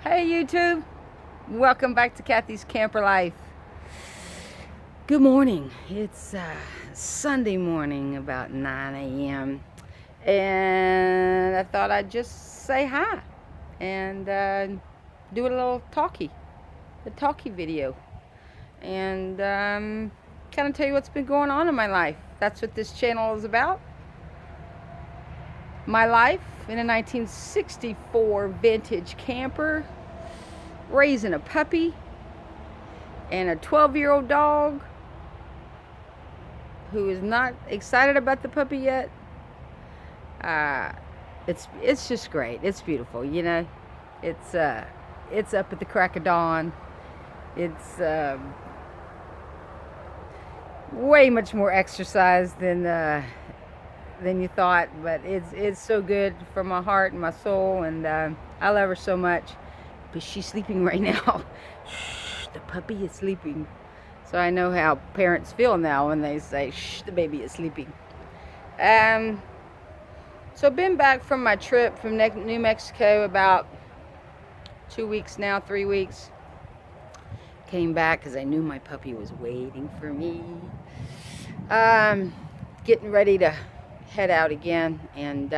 Hey YouTube, welcome back to Kathy's Camper Life. Good morning. It's Sunday morning about 9 a.m. and I thought I'd just say hi and do a little a talkie video, and kind of tell you what's been going on in my life. That's what this channel is about. My life in a 1964 vintage camper, raising a puppy and a 12-year-old dog who is not excited about the puppy yet. It's just great. It's beautiful, you know. It's up at the crack of dawn. It's way much more exercise than you thought, but it's so good for my heart and my soul, and I love her so much. But she's sleeping right now. Shh, the puppy is sleeping. So I know how parents feel now when they say, shh, the baby is sleeping. So been back from my trip from New Mexico about 2 weeks now, 3 weeks. Came back because I knew my puppy was waiting for me. Getting ready to head out again, and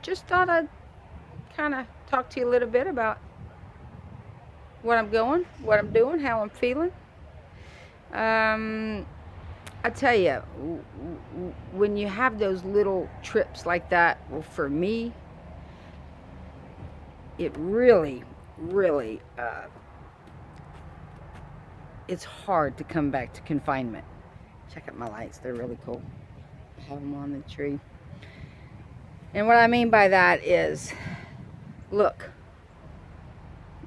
just thought I'd kind of talk to you a little bit about what I'm doing, how I'm feeling. I tell you, when you have those little trips like that, well, for me, it really, it's hard to come back to confinement. Check out my lights, they're really cool. I have them on the tree. And what I mean by that is, look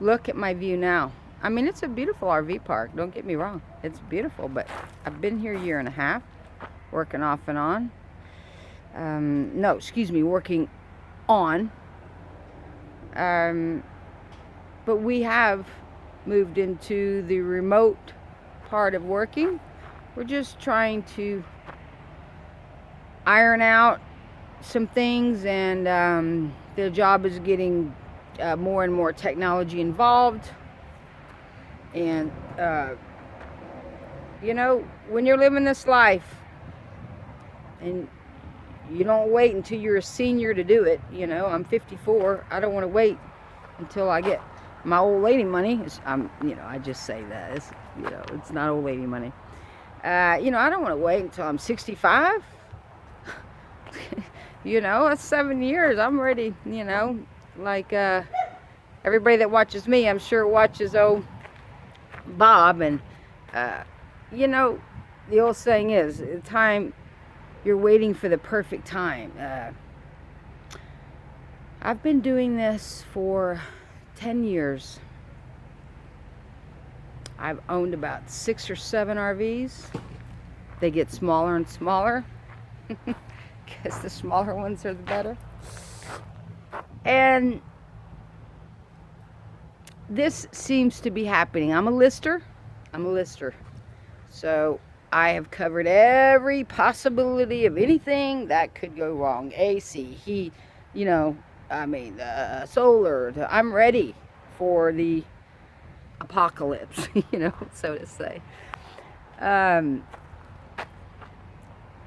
at my view now. I mean, it's a beautiful RV park, don't get me wrong. It's beautiful, but I've been here a year and a half, working off and on. Working on. But we have moved into the remote part of working. We're just trying to iron out some things, and the job is getting more and more technology involved. And you know, when you're living this life and you don't wait until you're a senior to do it, you know, I'm 54. I don't want to wait until I get my old lady money. I just say that it's not old lady money. I don't want to wait until I'm 65. That's 7 years. I'm ready. Like everybody that watches me, I'm sure watches old Bob, and the old saying is, the time you're waiting for the perfect time. I've been doing this for 10 years. I've owned about 6 or 7 RVs. They get smaller and smaller because the smaller ones are the better. And this seems to be happening. I'm a lister. So I have covered every possibility of anything that could go wrong. AC, heat, solar. I'm ready for the apocalypse, so to say. And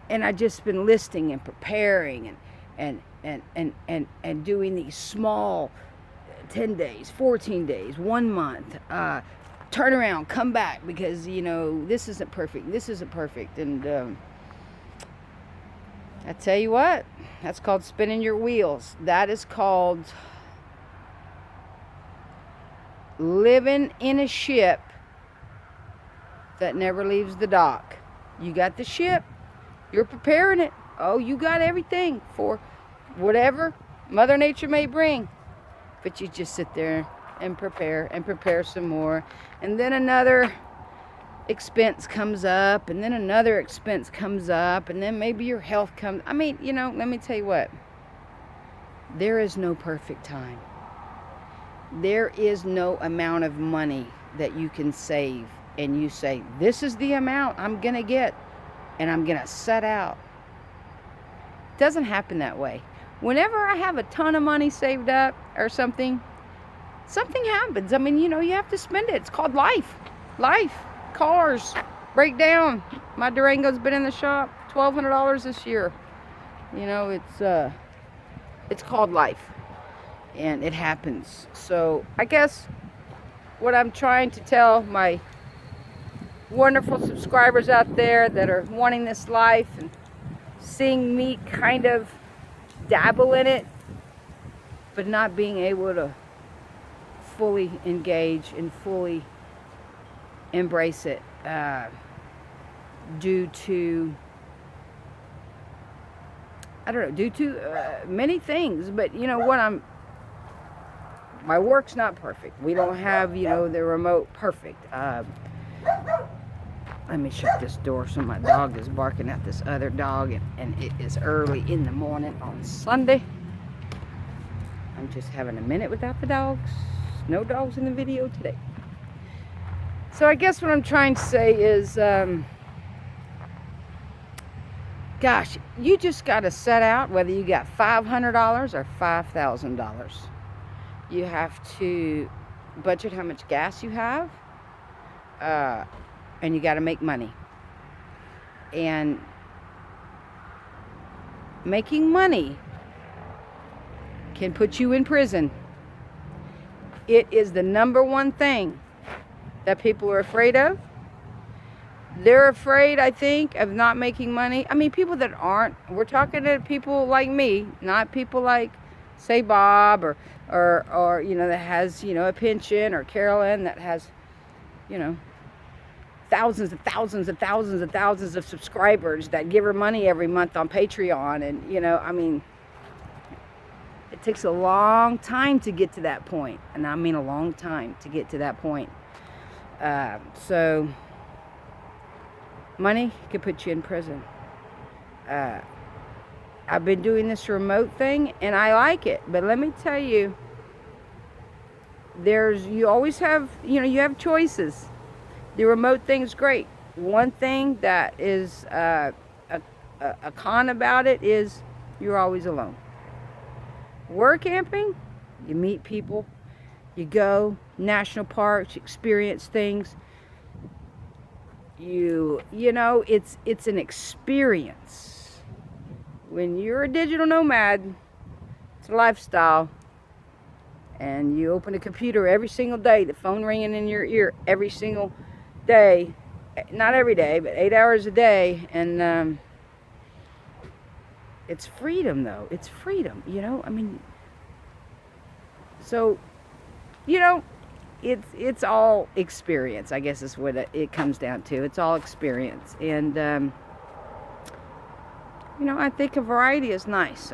I've just been listing and preparing and doing these small 10 days, 14 days, 1 month, turn around, come back, because this isn't perfect. And I tell you what, that's called spinning your wheels. That is called living in a ship that never leaves the dock. You got the ship, you're preparing it. Oh, you got everything for whatever Mother Nature may bring. But you just sit there and prepare some more. And then another expense comes up, and then another expense comes up, and then maybe your health comes. Let me tell you what. There is no perfect time. There is no amount of money that you can save and you say, this is the amount I'm going to get, and I'm going to set out. It doesn't happen that way. Whenever I have a ton of money saved up or something, something happens. I mean, you know, you have to spend it. It's called life. Life. Cars break down. My Durango's been in the shop $1,200 this year. You know, it's called life, and it happens. So I guess what I'm trying to tell my wonderful subscribers out there that are wanting this life and seeing me kind of dabble in it, but not being able to fully engage and fully embrace it due to, I don't know, due to many things. But you know what, my work's not perfect. We don't have, you know, the remote perfect. Let me shut this door. So my dog is barking at this other dog, and it is early in the morning on Sunday. I'm just having a minute without the dogs. No dogs in the video today. So I guess what I'm trying to say is, gosh, you just got to set out, whether you got $500 or $5,000. You have to budget how much gas you have, and you got to make money. And making money can put you in prison. It is the number one thing that people are afraid of. They're afraid, I think, of not making money. I mean, people that aren't. We're talking to people like me, not people like, say, Bob or you know, that has, you know, a pension, or Carolyn that has, you know, thousands and thousands and thousands and thousands of subscribers that give her money every month on Patreon. And, you know, I mean, it takes a long time to get to that point. And I mean a long time to get to that point. So money could put you in prison. I've been doing this remote thing, and I like it. But let me tell you, you always have, you know, you have choices. The remote thing's great. One thing that is a con about it is you're always alone. Work camping, you meet people, you go national parks, you experience things. You know, it's an experience. When you're a digital nomad, it's a lifestyle. And you open a computer every single day, the phone ringing in your ear every single day. Not every day, but 8 hours a day. And it's freedom, though. It's freedom, you know? I mean, so, you know, it's all experience, I guess is what it comes down to. It's all experience. And, you know, I think a variety is nice.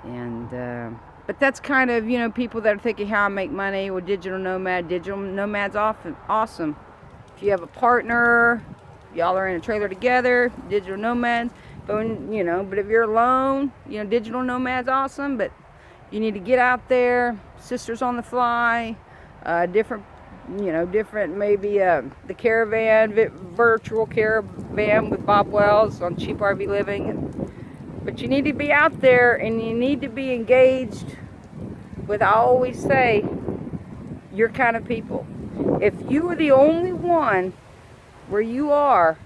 And, but that's kind of, you know, people that are thinking how I make money with digital nomad. Digital nomad's often awesome. If you have a partner, y'all are in a trailer together, digital nomads. But when, you know, but if you're alone, you know, digital nomad's awesome. But you need to get out there, sisters on the fly, different, you know, different, maybe the caravan, virtual caravan with Bob Wells on Cheap RV Living. But you need to be out there, and you need to be engaged with, I always say, your kind of people. If you are the only one where you are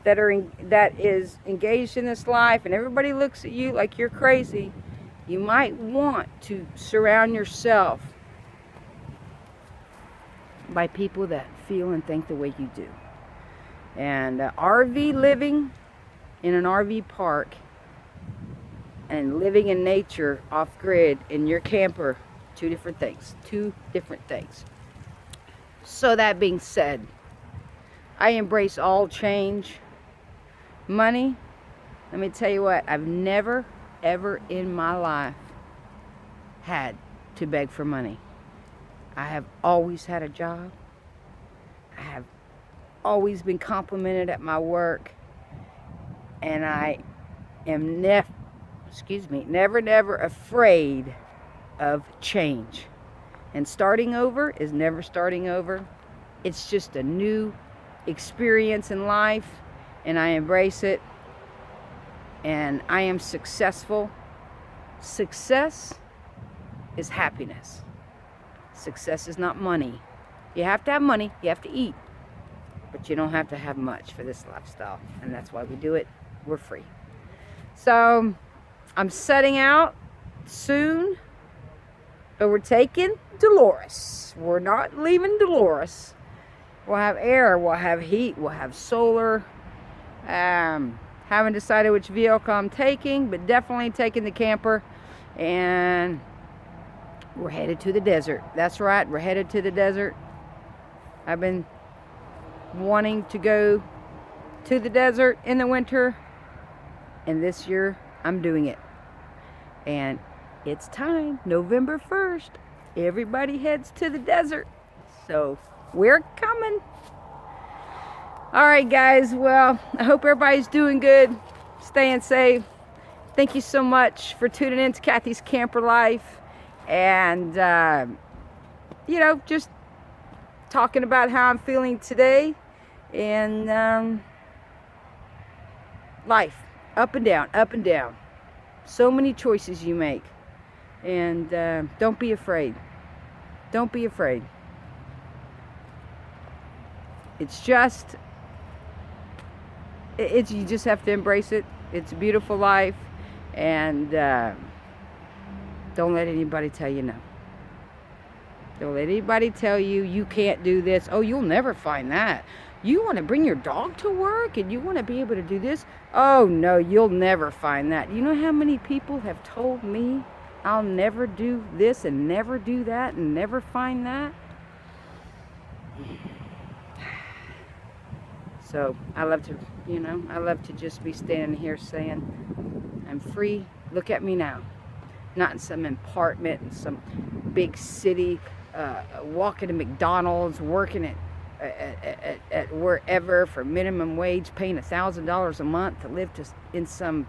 that is engaged in this life, and everybody looks at you like you're crazy, you might want to surround yourself by people that feel and think the way you do. And RV living in an RV park and living in nature off grid in your camper, two different things. So that being said, I embrace all change. Money, let me tell you what, I've never ever in my life had to beg for money. I have always had a job. I have always been complimented at my work. And I am never afraid of change. And starting over is never starting over. It's just a new experience in life, and I embrace it. And I am successful. Success is happiness. Success is not money. You have to have money, you have to eat, but you don't have to have much for this lifestyle, and that's why we do it. We're free. So I'm setting out soon, but we're taking Dolores. We're not leaving Dolores. We'll have air, we'll have heat, we'll have solar. Haven't decided which vehicle I'm taking, but definitely taking the camper, and we're headed to the desert. That's right, we're headed to the desert. I've been wanting to go to the desert in the winter, and this year I'm doing it. And it's time, November 1st. Everybody heads to the desert. So we're coming. All right, guys. Well, I hope everybody's doing good, staying safe. Thank you so much for tuning in to Kathy's Camper Life. And, you know, just talking about how I'm feeling today. And life, up and down, up and down. So many choices you make. And don't be afraid. Don't be afraid. It's just, you just have to embrace it. It's a beautiful life. And don't let anybody tell you no. Don't let anybody tell you you can't do this. Oh, you'll never find that. You want to bring your dog to work and you want to be able to do this? Oh, no, you'll never find that. You know how many people have told me I'll never do this and never do that and never find that? So I love to, you know, I love to just be standing here saying, I'm free. Look at me now. Not in some apartment in some big city, walking to McDonald's, working at wherever for minimum wage, paying $1,000 a month to live in some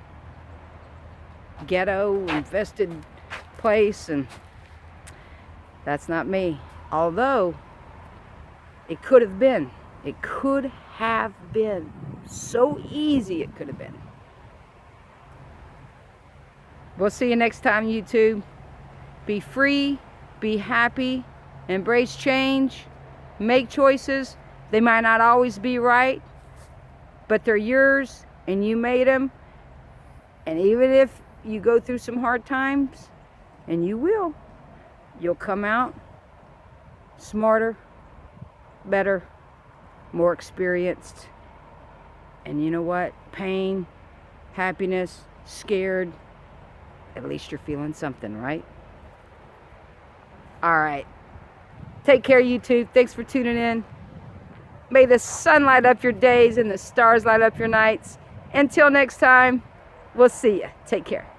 ghetto infested place. And that's not me. Although it could have been. It could have been. So easy it could have been. We'll see you next time, YouTube. Be free, be happy, embrace change, make choices. They might not always be right, but they're yours and you made them. And even if you go through some hard times, and you will, you'll come out smarter, better, more experienced. And you know what? Pain, happiness, scared, at least you're feeling something, right? All right. Take care, YouTube. Thanks for tuning in. May the sun light up your days and the stars light up your nights. Until next time, we'll see you. Take care.